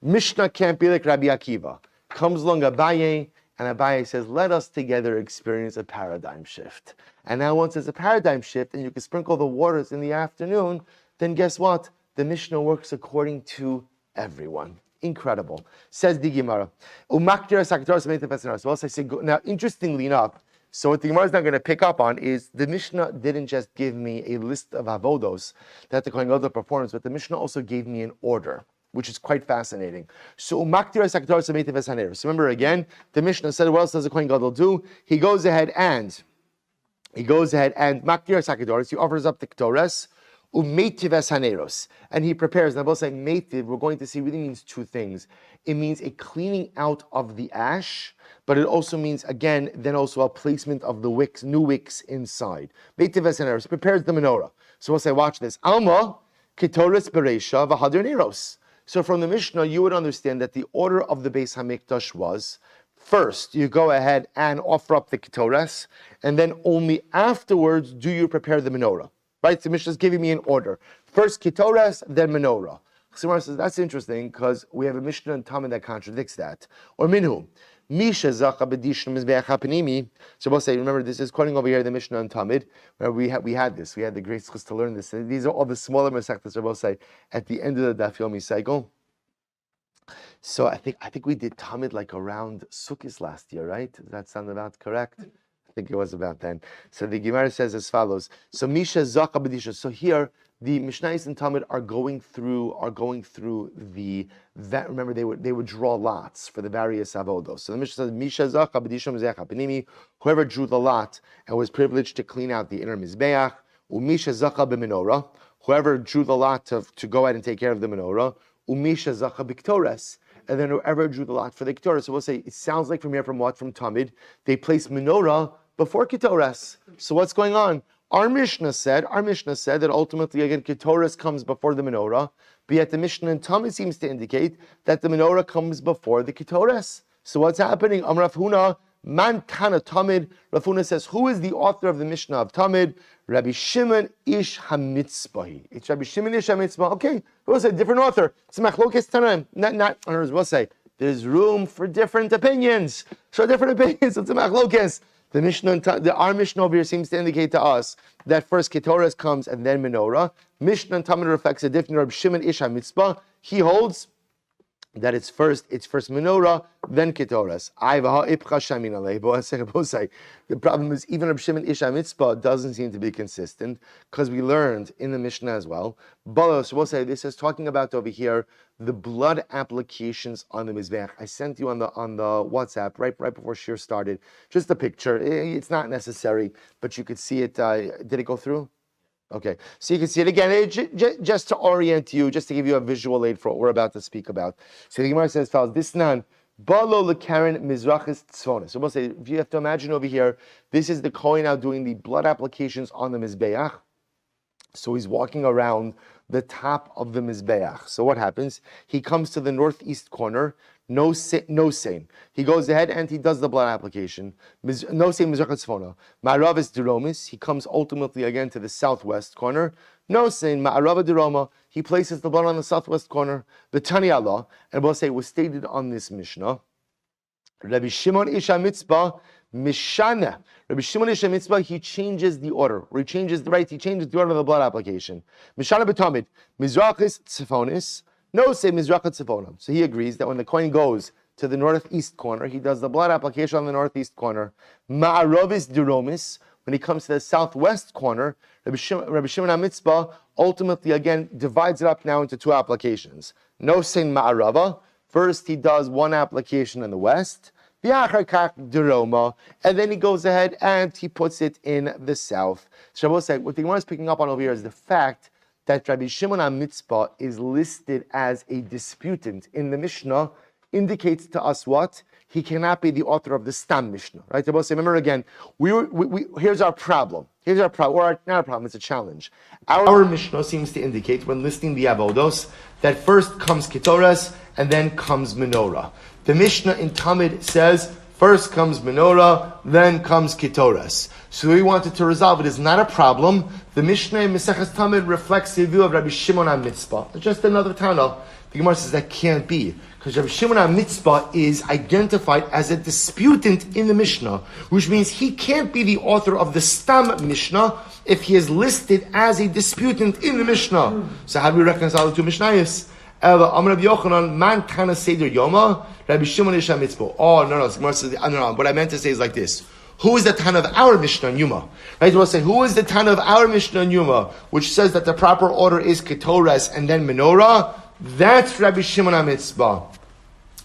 Mishnah can't be like Rabbi Akiva. Comes along Abaye, and Abaye says, let us together experience a paradigm shift. And now once there's a paradigm shift and you can sprinkle the waters in the afternoon, then guess what? The Mishnah works according to everyone. Incredible. Says the Gemara. Now, interestingly enough, so what the Gemara is not going to pick up on is the Mishnah didn't just give me a list of avodos that the Kohen Gadol performs, but the Mishnah also gave me an order, which is quite fascinating. So remember again, the Mishnah said, what else does the Kohen Gadol do? He goes ahead and maktir sakatoros, he offers up the ketores, umeitiv haneros, and he prepares. Now, both say meitiv, we're going to see, really means two things. It means a cleaning out of the ash, but it also means, again, then also a placement of the wicks, new wicks inside. Meitiv haneros, prepares the menorah. So we'll say, watch this. Alma, ketores bereisha v'hadir neros. So from the Mishnah, you would understand that the order of the Beis HaMikdash was, first, you go ahead and offer up the ketores, and then only afterwards do you prepare the menorah. Right? So the Mishnah is giving me an order. First ketores, then menorah. Chassidus says, that's interesting, because we have a Mishnah in Talmud that contradicts that. Or minhu. Misha zacha b'dishim mizbeach ha'panimi. So we'll say, remember, this is quoting over here the Mishnah in Talmud, where we had this. We had the great schus to learn this. And these are all the smaller masechtas, we'll say, at the end of the Daf Yomi cycle. So I think we did Talmud like around Sukkot last year, right? Does that sound about correct? I think it was about then. So the Gemara says as follows. So Misha zacha b'dishim. So here, the Mishnayos and Talmud are going through that. Remember, they would draw lots for the various avodos. So the Mishnah says, Misha zacha b'dishim zecha b'nimi. Whoever drew the lot and was privileged to clean out the inner mizbeach, umisha zacha b'menorah. Whoever drew the lot to go ahead and take care of the menorah, umisha zacha b'ktores. And then whoever drew the lot for the ketores. So we'll say, it sounds like from here, from Talmud, they place menorah before ketores. So what's going on? Our Mishnah said that ultimately, again, ketores comes before the menorah, but yet the Mishnah in Talmud seems to indicate that the menorah comes before the ketores. So what's happening? Rav Huna, man tana Talmud. Rav Huna says, who is the author of the Mishnah of Talmud? Rabbi Shimon ish hamitzpahi. It's Rabbi Shimon ish hamitzpah. Okay, we'll say different author. It's machlokes tanaim. Not. We'll say there's room for different opinions. So different opinions. It's a machlokes. The Mishnah, our Mishnah over here seems to indicate to us that first ketores comes and then menorah. Mishnah and Talmud reflects a different. Rabbi Shimon ish hamitzpah. He holds that it's first menorah, then ketores. The problem is even Reb Shimon Ish HaMitzpah doesn't seem to be consistent, because we learned in the Mishnah as well. So we'll say this is talking about over here the blood applications on the mizbeach. I sent you on the WhatsApp right before Shir started just a picture. It's not necessary, but you could see it. Did it go through? Okay, so you can see it again, just to orient you, just to give you a visual aid for what we're about to speak about. So the Gemara says, fellas, this nan, balo lekaren mizrachis tzvonis. So we'll say, if you have to imagine over here, this is the Kohen now doing the blood applications on the mizbeach. So he's walking around the top of the mizbeach. So what happens? He comes to the northeast corner. No sein. He goes ahead and he does the blood application. No sein mizrach tzvona. Ma'aravis deromis. He comes ultimately again to the southwest corner. No sein ma'arava deroma. He places the blood on the southwest corner. The Tani Allah, and we'll say it was stated on this Mishnah. Rabbi Shimon ish HaMitzpah Mishana. Rabbi Shimon ish HaMitzpah, he changes the order. He changes the order of the blood application. Mishana b'tamid mizrachis tzvonis. No, say mizrachat tzivona. So he agrees that when the Kohen goes to the northeast corner. He does the blood application on the northeast corner. Ma'aravis Duromis, when he comes to the southwest corner, Rabbi Shimon HaMitzpah ultimately again divides it up now into two applications. No sin Ma'arava. First he does one application in the west, and then he goes ahead and he puts it in the south. So what the Gemara is picking up on over here is the fact that Rabbi Shimon HaMitzpah is listed as a disputant in the Mishnah indicates to us what? He cannot be the author of the Stam Mishnah. Right? Remember again, here's our problem. Not a problem, it's a challenge. Our Mishnah seems to indicate when listing the Avodos that first comes Ketores and then comes Menorah. The Mishnah in Tamid says first comes Menorah, then comes Ketores. So we wanted to resolve it. It's not a problem. The Mishnah in Maseches Tamid reflects the view of Rabbi Shimon HaMitzpah. It's just another Tana. The Gemara says that can't be. Because Rabbi Shimon HaMitzpah is identified as a disputant in the Mishnah, which means he can't be the author of the Stam Mishnah if he is listed as a disputant in the Mishnah. So how do we reconcile the two Mishnayos? Rabbi Yochanan, man Tana Seder Yoma, Rabbi Shimon Ish HaMitzpah. Oh, no. The Gemara says, no. What I meant to say is like this. Who is the Tana of our Mishnah in Yoma? Right? We'll say, who is the Tana of our Mishnah in Yoma, which says that the proper order is Ketores and then Menorah? That's Rabbi Shimon HaMitzpah.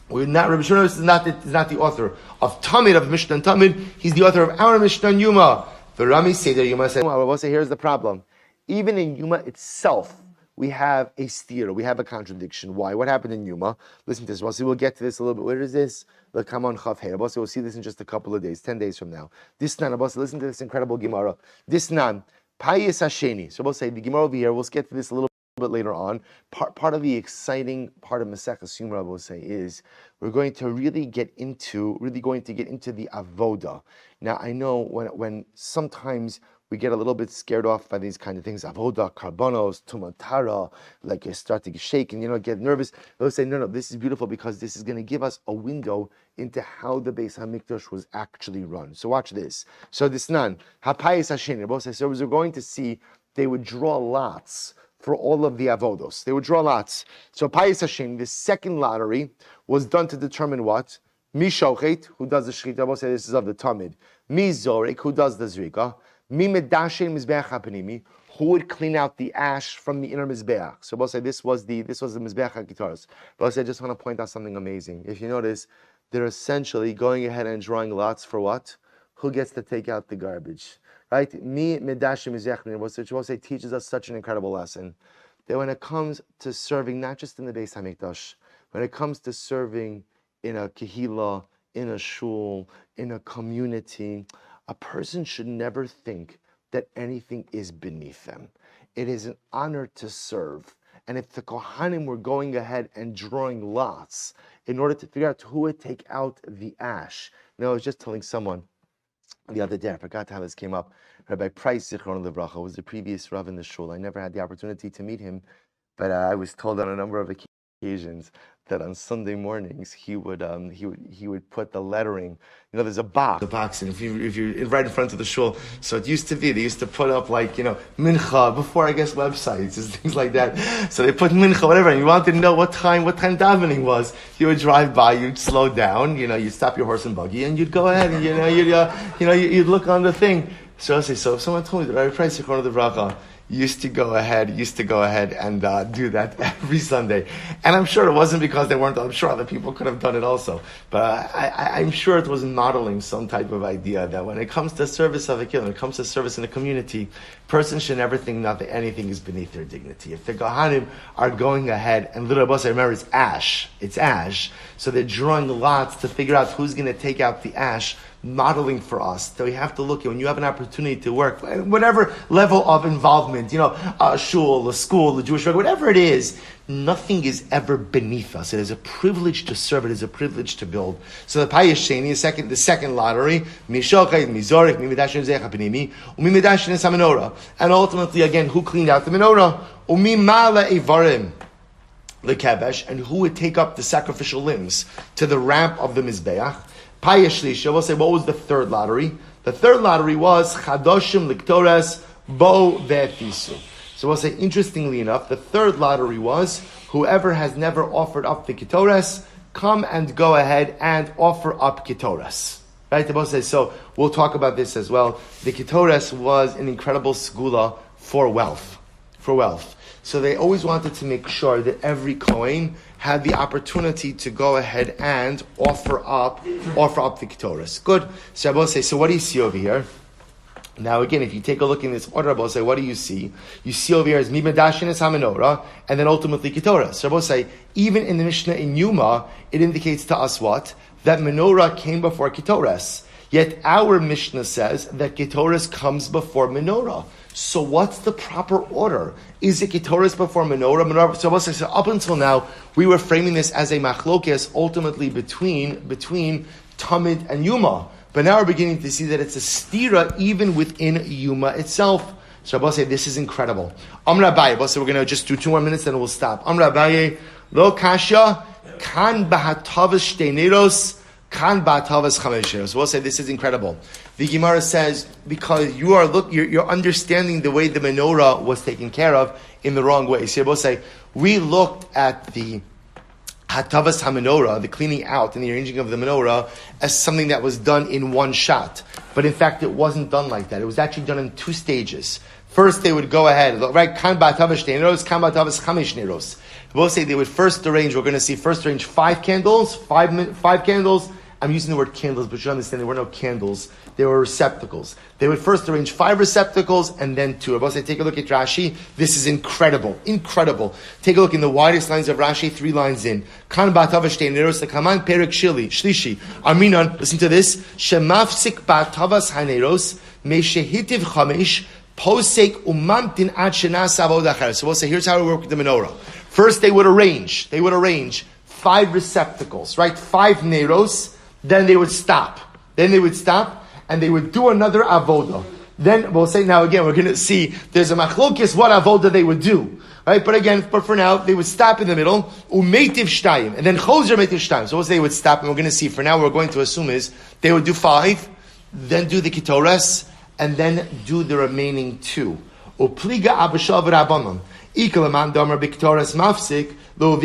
Rabbi Shimon is not the author of Tamid, of Mishnah and Tamid. He's the author of our Mishnah and Yoma. The Rami Seder Yoma said, we'll say, here's the problem. Even in Yoma itself, we have a steer, we have a contradiction. Why? What happened in Yoma? Listen to this. We'll get to this a little bit. Where is this? Look, come on, Chav Hey. We'll see this in just a couple of days, 10 days from now. This Nan, listen to this incredible Gemara. This Nan, Payis Hasheni. So we'll say the Gemara over here, we'll get to this a little bit later on. Part of the exciting part of Maseches Yoma, I will say, is we're going to get into the avoda. Now, I know when sometimes we get a little bit scared off by these kind of things, avoda, karbonos, tumatara, like you start to shake and get nervous. They'll say, no, this is beautiful because this is going to give us a window into how the Beis Hamikdash was actually run. So watch this. So this nan, hapayis hashen. So we're going to see they would draw lots for all of the avodos. They would draw lots. So Payis Hashem, the second lottery, was done to determine what? Mi Shochet, who does the Shechita. We'll say this is of the Tamid. Mi Zorek, who does the Zrika. Mi Medashem Mizbeach HaPanimi, who would clean out the ash from the inner Mizbeach. So we'll say this was the Mizbeach HaGitaros. But I'll say I just want to point out something amazing. If you notice, they're essentially going ahead and drawing lots for what? Who gets to take out the garbage? Right? Mi medashim izechnin, which will say teaches us such an incredible lesson that when it comes to serving, not just in the Beis Hamikdash, when it comes to serving in a kehila, in a shul, in a community, a person should never think that anything is beneath them. It is an honor to serve. And if the Kohanim were going ahead and drawing lots in order to figure out who would take out the ash. I was just telling someone the other day, I forgot how this came up. Rabbi Price, Zichron Livracha, was the previous Rav in the shul. I never had the opportunity to meet him, but I was told on a number of occasions that on Sunday mornings he would put the lettering. There's a box, and if you're right in front of the shul. So it used to be they used to put up mincha before websites and things like that. So they put mincha, whatever, and you wanted to know what time davening was. You would drive by, you'd slow down, you'd stop your horse and buggy, and you'd go ahead and you'd look on the thing. So if someone told me that Rabbi Price, Zichron Livracha, used to go ahead and do that every Sunday. And I'm sure it wasn't because they weren't, I'm sure other people could have done it also. But I'm sure it was modeling some type of idea that when it comes to service of a kid, when it comes to service in a community, person should never think that anything is beneath their dignity. If the Kohanim are going ahead, and literally, remember, it's ash, so they're drawing lots to figure out who's going to take out the ash, modeling for us. So we have to look at when you have an opportunity to work, whatever level of involvement, a shul, a school, a Jewish work, whatever it is, nothing is ever beneath us. It is a privilege to serve. It is a privilege to build. So the Payis Sheni, the second lottery, Mishochet, Mizorek, Mimedashin Zecha Panimi, Umimedashin is HaMenorah. And ultimately, again, who cleaned out the menorah? Umimala Evarim. The Kevesh, and who would take up the sacrificial limbs to the ramp of the Mizbeach. Payis Shlisha, we'll say, what was the third lottery? The third lottery was Chadoshim Liktores Bo Ve'etisu. So we'll say, interestingly enough, the third lottery was whoever has never offered up the Ketores, come and go ahead and offer up ketoras. Right? The Rebbe says, so we'll talk about this as well. The ketoras was an incredible segula for wealth. So they always wanted to make sure that every Kohen had the opportunity to go ahead and offer up the ketoras. Good. So Rebbe says, so what do you see over here? Now again, if you take a look in this order, Rebbe say, what do you see? You see over here is Mimedashin is HaMenorah, and then ultimately ketoras. So Rebbe say, even in the Mishnah in Yoma, it indicates to us what? That menorah came before ketoras. Yet our Mishnah says that ketoras comes before menorah. So what's the proper order? Is it ketoras before menorah? So up until now, we were framing this as a machlokes ultimately between Tamid and Yoma. But now we're beginning to see that it's a stira even within Yoma itself. So Rabbi say this is incredible. Amr Abaye, so we're going to just do 2 more minutes, then we'll stop. Amr Abaye, lo kasha, kan bahatavas shteineros, kan bahatavas chamesheros. We'll say this is incredible. The Gemara says, because you're understanding the way the menorah was taken care of in the wrong way. So we'll say, we looked at the Hatavas HaMenorah, the cleaning out and the arranging of the menorah, as something that was done in one shot. But in fact, it wasn't done like that. It was actually done in 2 stages. First, they would go ahead, right? Kan ba'atavas shteineros, kan ba'atavas chamesh neros. We'll say they would first arrange, we're going to see first arrange 5 candles, 5 candles. I'm using the word candles, but you understand there were no candles. There were receptacles. They would first arrange 5 receptacles and then 2. Rabbi say, take a look at Rashi. This is incredible. Incredible. Take a look in the widest lines of Rashi, 3 lines in. Kan ba'atavas shteineros, the kaman perek shlishi. Arminan, listen to this. Shemafsik ba'atavas haneros, meshehitiv chamesh, posek umamtin ad shenas avod acher. So we'll say, here's how we work with the menorah. First, they would arrange 5 receptacles, right? 5 neros. Then they would stop. And they would do another avoda. Then we'll say, now again, we're going to see there's a machlokes what avoda they would do. Right? But for now, they would stop in the middle, umeitiv shtayim, and then chozer meitiv shtayim. So we'll say they would stop, and we're going to see, for now, we're going to assume is, they would do 5, then do the ketoras, and then do the remaining 2. Upliga abashav rabbanon. Ikalaman damar biktoras mafsik. So we'll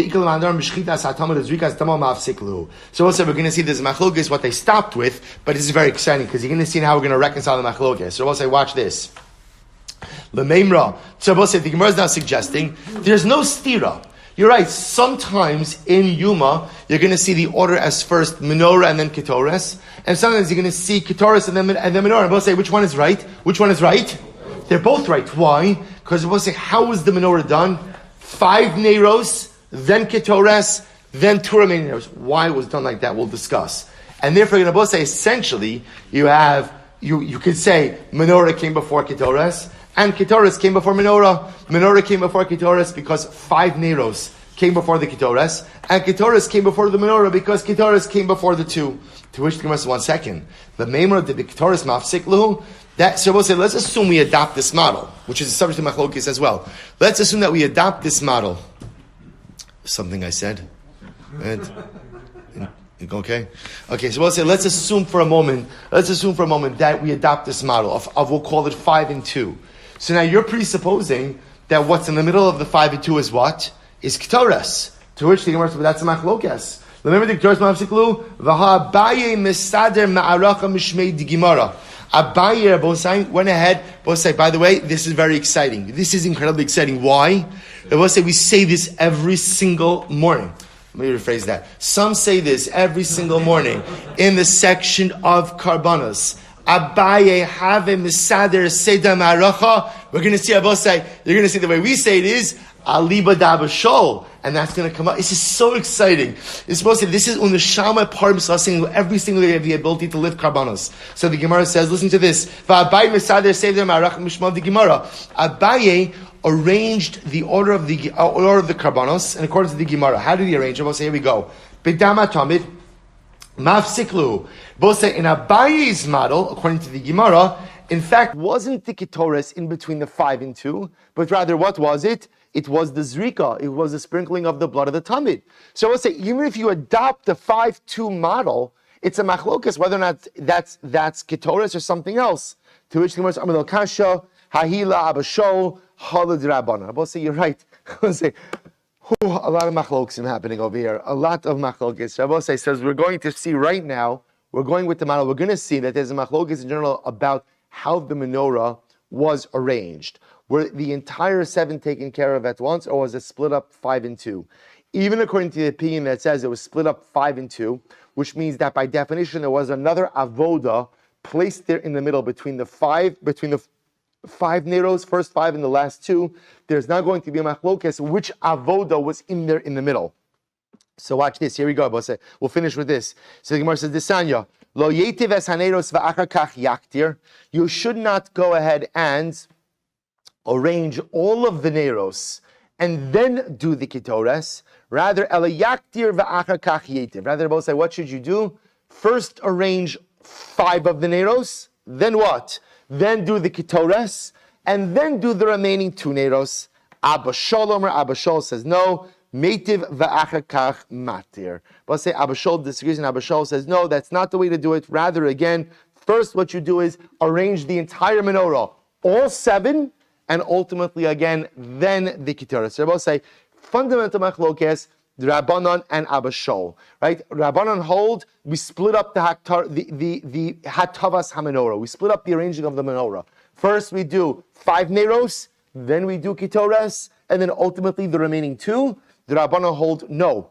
say we're going to see this machlokes, what they stopped with, but this is very exciting because you're going to see how we're going to reconcile the machlokes. So we'll say, watch this. L'meimra. So we'll say the Gemara is now suggesting there's no stira. You're right. Sometimes in Yoma you're going to see the order as first menorah and then ketoras, and sometimes you're going to see ketoras and then menorah. And we'll say which one is right. Which one is right? They're both right. Why? Because we'll say how was the menorah done? 5 neros. Then ketoras, then 2 remaining neros. Why it was done like that, we'll discuss. And therefore, you're going to both say, essentially, you could say, menorah came before ketoras, and ketoras came before menorah. Menorah came before ketoras because 5 neros came before the ketoras, and ketoras came before the menorah because ketoras came before the 2. To which the Gemara says, 1 second. The memra did the ketoras mafsik luhu. So we'll say, let's assume we adopt this model, which is a subject to machlokes as well. Let's assume that we adopt this model. Something I said. Okay? Okay, so we'll say, let's assume for a moment that we adopt this model of we'll call it 5 and 2. So now you're presupposing that what's in the middle of the 5 and 2 is what? Is ketoras. To which the Gemara says, that's a machlokes. Remember the ketoras ma'avsiklu? V'ha Abaye misader ma'aracha mishmei di Gemara. Abaye Rabosai went ahead, both say, by the way, this is very exciting. This is incredibly exciting. Why? Both say we say this every single morning. Let me rephrase that. Some say this every single morning in the section of Karbanos. Abaye have misader seda ma'aracha. We're going to see Abosai. You're going to see the way we say it is aliba dabashol. And that's going to come out. This is so exciting. It's supposed to say, this is uneshama part of saying every single day you have the ability to lift karbanos. So the Gemara says, listen to this. Abaye arranged the order of the karbanos in accordance to the Gemara. How did he arrange it? We'll say, here we go. Bidama tamid mafsiklu. We'll say, in Abaye's model, according to the Gemara, in fact, wasn't the ketoras in between the 5 and 2, but rather what was it? It was the zrika. It was the sprinkling of the blood of the tamid. So let's say, even if you adopt the 5-2 model, it's a machlokas whether or not that's ketoras or something else. To which the Gemara says, Amar kasha, hahila abashol, halad rabbanan. I will say, you're right. I will say, A lot of machlokim happening over here. A lot of machlokes. Rabbi says we're going to see right now. We're going with the model. We're going to see that there's a machlokes in general about how the menorah was arranged. Were the entire 7 taken care of at once, or was it split up 5 and 2? Even according to the opinion that says it was split up 5 and 2, which means that by definition there was another avoda placed there in the middle between the 5 neros, first 5 and the last 2. There's now going to be a machlokes which avoda was in there in the middle. So watch this. Here we go. We'll finish with this. So the Gemara says, "Desanya lo yetiv es haneros va'achar kach yaktir." You should not go ahead and arrange all of the neros and then do the ketores. Rather, ela yaktir va'achar kach yetiv. Rather, both say, what should you do? First, arrange 5 of the neros. Then what? Then do the ketores, and then do the remaining 2 neros. Abba Shol says no. Meitiv va'achar kach matir. But say Abba Shol disagrees, and Abba Shol says no, that's not the way to do it. Rather, again, first what you do is arrange the entire menorah, all 7, and ultimately again, then the ketores. So both say fundamental machlokes, the Rabbanon and Abba Shol, right? Rabbanon hold we split up the hatavas hamenorah. We split up the arranging of the menorah. First we do 5 neros, then we do ketores, and then ultimately the remaining 2. The Rabbanon hold no.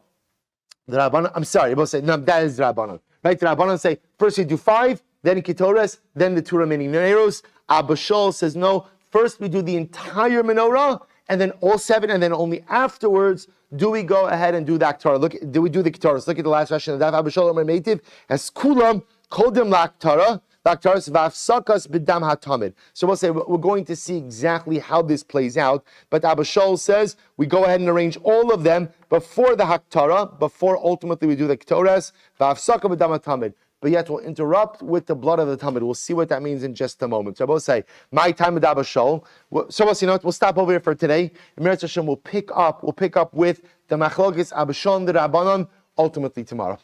The Rabbanon, I'm sorry, both say no. That is the Rabbanon, right? The Rabbanon say first we do 5, then ketores, then the 2 remaining neros. Abba Shol says no. First we do the entire menorah, and then all 7, and then only afterwards do we go ahead and do the Aktara. Look, do we do the Ketores? Look at the last question of Daf Abba Shol Meitiv as Kulam Kodim Laktara. So we'll say we're going to see exactly how this plays out. But Abba Shol says we go ahead and arrange all of them before the Haktara, before ultimately we do the Ketores. But yet we'll interrupt with the blood of the Talmud. We'll see what that means in just a moment. So we'll say, my time with Abba Shol. So we'll see, we'll stop over here for today. In Meretz Hashem, we'll pick up with the Machlokes Abba Shol and the Rabbanon ultimately tomorrow.